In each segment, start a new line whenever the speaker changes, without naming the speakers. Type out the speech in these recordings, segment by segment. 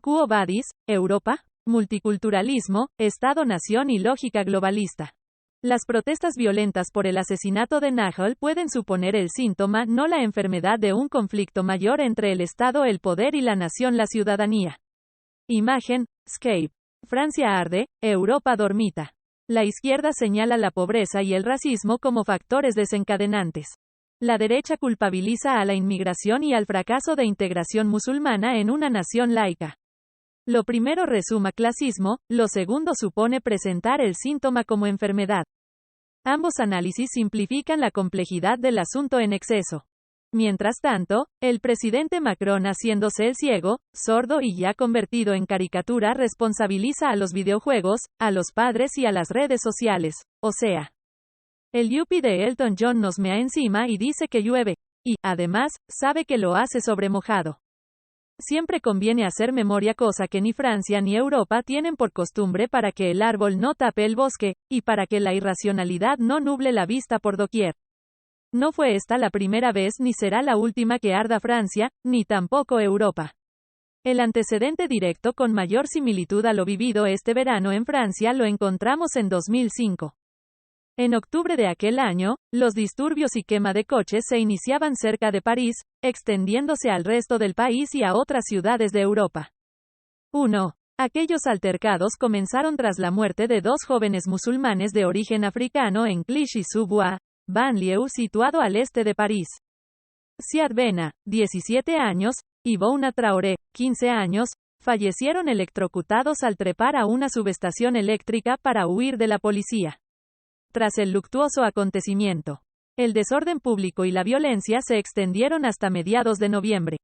Quo vadis, Europa? Multiculturalismo, Estado-nación y lógica globalista. Las protestas violentas por el asesinato de Nahal pueden suponer el síntoma, no la enfermedad de un conflicto mayor entre el Estado, el poder y la nación, la ciudadanía. Imagen, Scape. Francia arde, Europa dormita. La izquierda señala la pobreza y el racismo como factores desencadenantes. La derecha culpabiliza a la inmigración y al fracaso de integración musulmana en una nación laica. Lo primero resuma clasismo, lo segundo supone presentar el síntoma como enfermedad. Ambos análisis simplifican la complejidad del asunto en exceso. Mientras tanto, el presidente Macron, haciéndose el ciego, sordo y ya convertido en caricatura, responsabiliza a los videojuegos, a los padres y a las redes sociales, o sea, el yuppie de Elton John nos mea encima y dice que llueve, y, además, sabe que lo hace sobre mojado. Siempre conviene hacer memoria, cosa que ni Francia ni Europa tienen por costumbre, para que el árbol no tape el bosque, y para que la irracionalidad no nuble la vista por doquier. No fue esta la primera vez ni será la última que arda Francia, ni tampoco Europa. El antecedente directo con mayor similitud a lo vivido este verano en Francia lo encontramos en 2005. En octubre de aquel año, los disturbios y quema de coches se iniciaban cerca de París, extendiéndose al resto del país y a otras ciudades de Europa. 1. Aquellos altercados comenzaron tras la muerte de dos jóvenes musulmanes de origen africano en Clichy-sous-Bois, banlieue situado al este de París. Siad Bena, 17 años, y Bouna Traoré, 15 años, fallecieron electrocutados al trepar a una subestación eléctrica para huir de la policía. Tras el luctuoso acontecimiento, el desorden público y la violencia se extendieron hasta mediados de noviembre.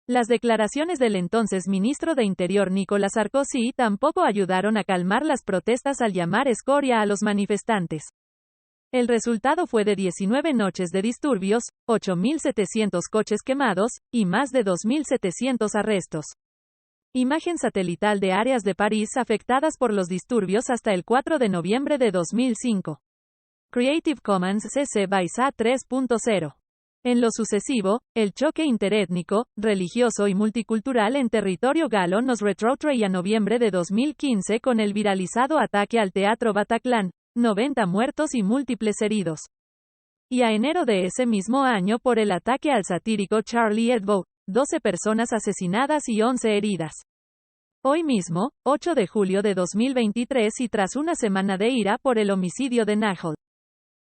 Las declaraciones del entonces ministro de Interior Nicolas Sarkozy tampoco ayudaron a calmar las protestas al llamar escoria a los manifestantes. El resultado fue de 19 noches de disturbios, 8.700 coches quemados, y más de 2.700 arrestos. Imagen satelital de áreas de París afectadas por los disturbios hasta el 4 de noviembre de 2005. Creative Commons CC by SA 3.0. En lo sucesivo, el choque interétnico, religioso y multicultural en territorio galo nos retrotrae a noviembre de 2015 con el viralizado ataque al Teatro Bataclan, 90 muertos y múltiples heridos. Y a enero de ese mismo año por el ataque al satírico Charlie Hebdo, 12 personas asesinadas y 11 heridas. Hoy mismo, 8 de julio de 2023 y tras una semana de ira por el homicidio de Nahal,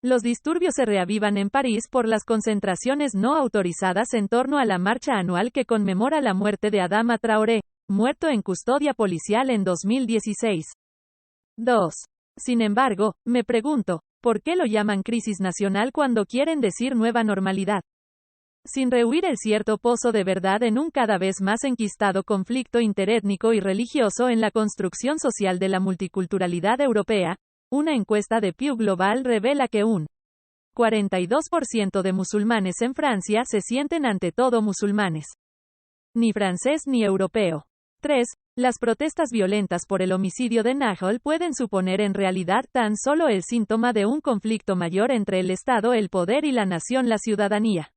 los disturbios se reavivan en París por las concentraciones no autorizadas en torno a la marcha anual que conmemora la muerte de Adama Traoré, muerto en custodia policial en 2016. 2. Sin embargo, me pregunto, ¿por qué lo llaman crisis nacional cuando quieren decir nueva normalidad? Sin rehuir el cierto pozo de verdad en un cada vez más enquistado conflicto interétnico y religioso en la construcción social de la multiculturalidad europea, una encuesta de Pew Global revela que un 42% de musulmanes en Francia se sienten ante todo musulmanes. Ni francés ni europeo. 3. Las protestas violentas por el homicidio de Nahal pueden suponer en realidad tan solo el síntoma de un conflicto mayor entre el Estado, el poder y la nación, la ciudadanía.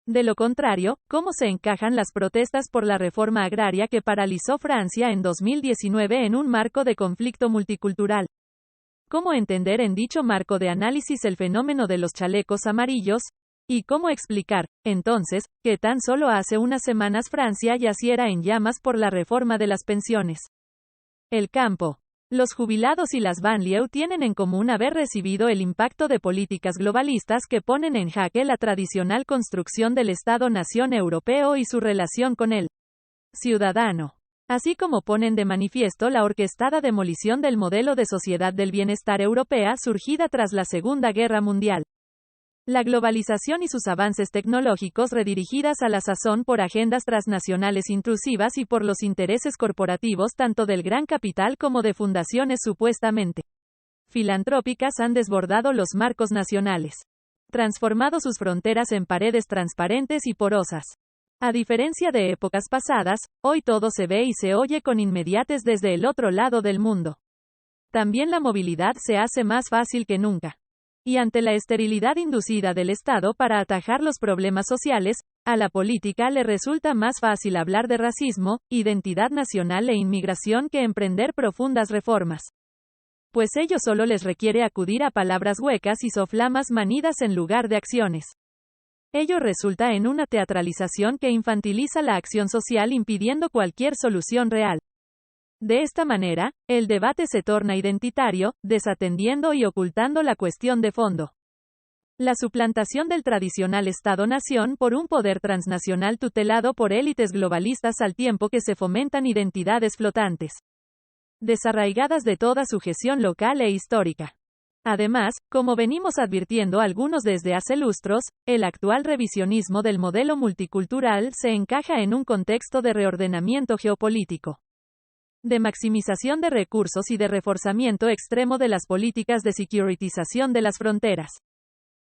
De lo contrario, ¿cómo se encajan las protestas por la reforma agraria que paralizó Francia en 2019 en un marco de conflicto multicultural? ¿Cómo entender en dicho marco de análisis el fenómeno de los chalecos amarillos? ¿Y cómo explicar, entonces, que tan solo hace unas semanas Francia yaciera en llamas por la reforma de las pensiones? El campo. Los jubilados y las banlieue tienen en común haber recibido el impacto de políticas globalistas que ponen en jaque la tradicional construcción del Estado-nación europeo y su relación con el ciudadano. Así como ponen de manifiesto la orquestada demolición del modelo de sociedad del bienestar europea surgida tras la Segunda Guerra Mundial. La globalización y sus avances tecnológicos redirigidas a la sazón por agendas transnacionales intrusivas y por los intereses corporativos tanto del gran capital como de fundaciones supuestamente filantrópicas han desbordado los marcos nacionales, transformado sus fronteras en paredes transparentes y porosas. A diferencia de épocas pasadas, hoy todo se ve y se oye con inmediatez desde el otro lado del mundo. También la movilidad se hace más fácil que nunca. Y ante la esterilidad inducida del Estado para atajar los problemas sociales, a la política le resulta más fácil hablar de racismo, identidad nacional e inmigración que emprender profundas reformas. Pues ello solo les requiere acudir a palabras huecas y soflamas manidas en lugar de acciones. Ello resulta en una teatralización que infantiliza la acción social impidiendo cualquier solución real. De esta manera, el debate se torna identitario, desatendiendo y ocultando la cuestión de fondo. La suplantación del tradicional Estado-nación por un poder transnacional tutelado por élites globalistas al tiempo que se fomentan identidades flotantes, desarraigadas de toda sujeción local e histórica. Además, como venimos advirtiendo algunos desde hace lustros, el actual revisionismo del modelo multicultural se encaja en un contexto de reordenamiento geopolítico, de maximización de recursos y de reforzamiento extremo de las políticas de securitización de las fronteras.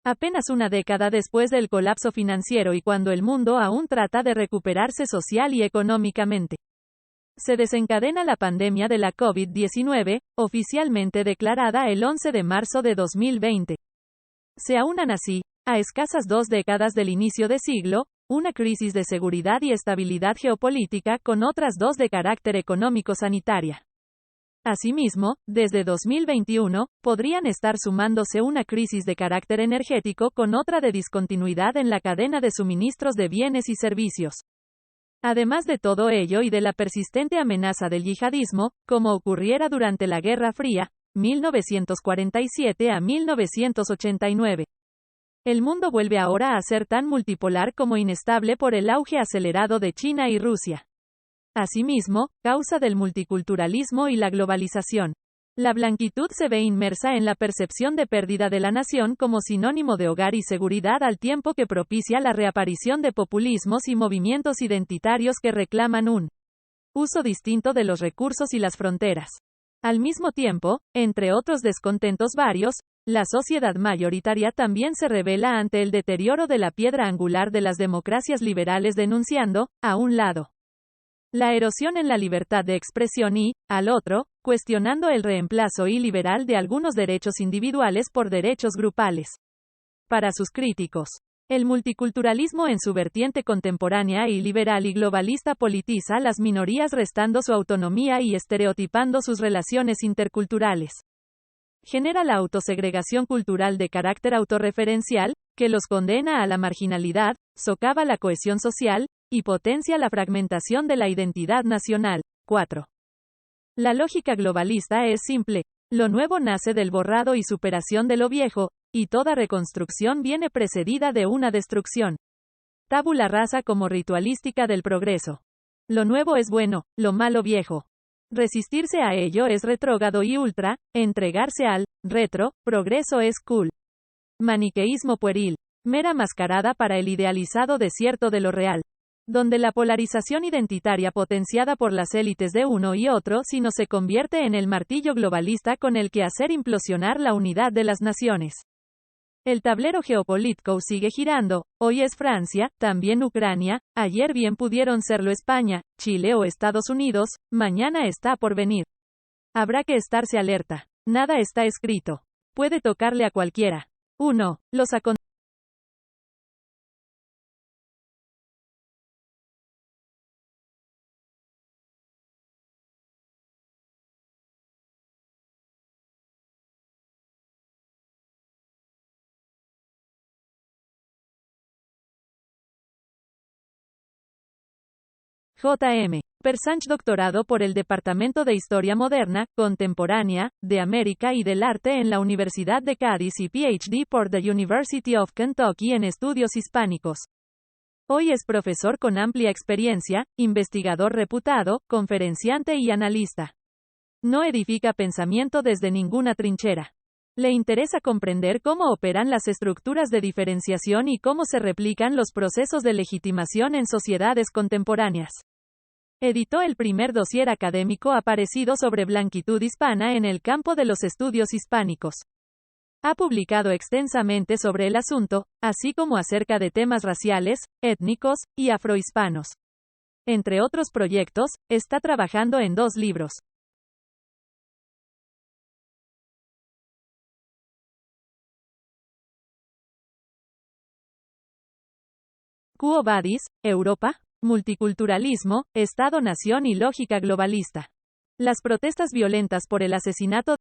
Apenas una década después del colapso financiero y cuando el mundo aún trata de recuperarse social y económicamente, se desencadena la pandemia de la COVID-19, oficialmente declarada el 11 de marzo de 2020. Se aunan así, a escasas 2 décadas del inicio de siglo, una crisis de seguridad y estabilidad geopolítica con otras 2 de carácter económico-sanitaria. Asimismo, desde 2021, podrían estar sumándose una crisis de carácter energético con otra de discontinuidad en la cadena de suministros de bienes y servicios. Además de todo ello y de la persistente amenaza del yihadismo, como ocurriera durante la Guerra Fría, 1947 a 1989. El mundo vuelve ahora a ser tan multipolar como inestable por el auge acelerado de China y Rusia. Asimismo, causa del multiculturalismo y la globalización, la blanquitud se ve inmersa en la percepción de pérdida de la nación como sinónimo de hogar y seguridad al tiempo que propicia la reaparición de populismos y movimientos identitarios que reclaman un uso distinto de los recursos y las fronteras. Al mismo tiempo, entre otros descontentos varios, la sociedad mayoritaria también se revela ante el deterioro de la piedra angular de las democracias liberales denunciando, a un lado, la erosión en la libertad de expresión y, al otro, cuestionando el reemplazo iliberal de algunos derechos individuales por derechos grupales. Para sus críticos, el multiculturalismo en su vertiente contemporánea y liberal y globalista politiza las minorías restando su autonomía y estereotipando sus relaciones interculturales. Genera la autosegregación cultural de carácter autorreferencial, que los condena a la marginalidad, socava la cohesión social, y potencia la fragmentación de la identidad nacional. 4. La lógica globalista es simple. Lo nuevo nace del borrado y superación de lo viejo, y toda reconstrucción viene precedida de una destrucción. Tabula rasa como ritualística del progreso. Lo nuevo es bueno, lo malo viejo. Resistirse a ello es retrógrado y ultra, entregarse al progreso es cool. Maniqueísmo pueril. Mera mascarada para el idealizado desierto de lo real. Donde la polarización identitaria potenciada por las élites de uno y otro sino se convierte en el martillo globalista con el que hacer implosionar la unidad de las naciones. El tablero geopolítico sigue girando, hoy es Francia, también Ucrania, ayer bien pudieron serlo España, Chile o Estados Unidos, mañana está por venir. Habrá que estarse alerta. Nada está escrito. Puede tocarle a cualquiera. 1. Los acontecimientos. J.M. Persanch doctorado por el Departamento de Historia Moderna, Contemporánea, de América y del Arte en la Universidad de Cádiz y Ph.D. por the University of Kentucky en Estudios Hispánicos. Hoy es profesor con amplia experiencia, investigador reputado, conferenciante y analista. No edifica pensamiento desde ninguna trinchera. Le interesa comprender cómo operan las estructuras de diferenciación y cómo se replican los procesos de legitimación en sociedades contemporáneas. Editó el primer dossier académico aparecido sobre blanquitud hispana en el campo de los estudios hispánicos. Ha publicado extensamente sobre el asunto, así como acerca de temas raciales, étnicos, y afrohispanos. Entre otros proyectos, está trabajando en 2 libros. Quo vadis, Europa? Multiculturalismo, Estado-nación y lógica globalista. Las protestas violentas por el asesinato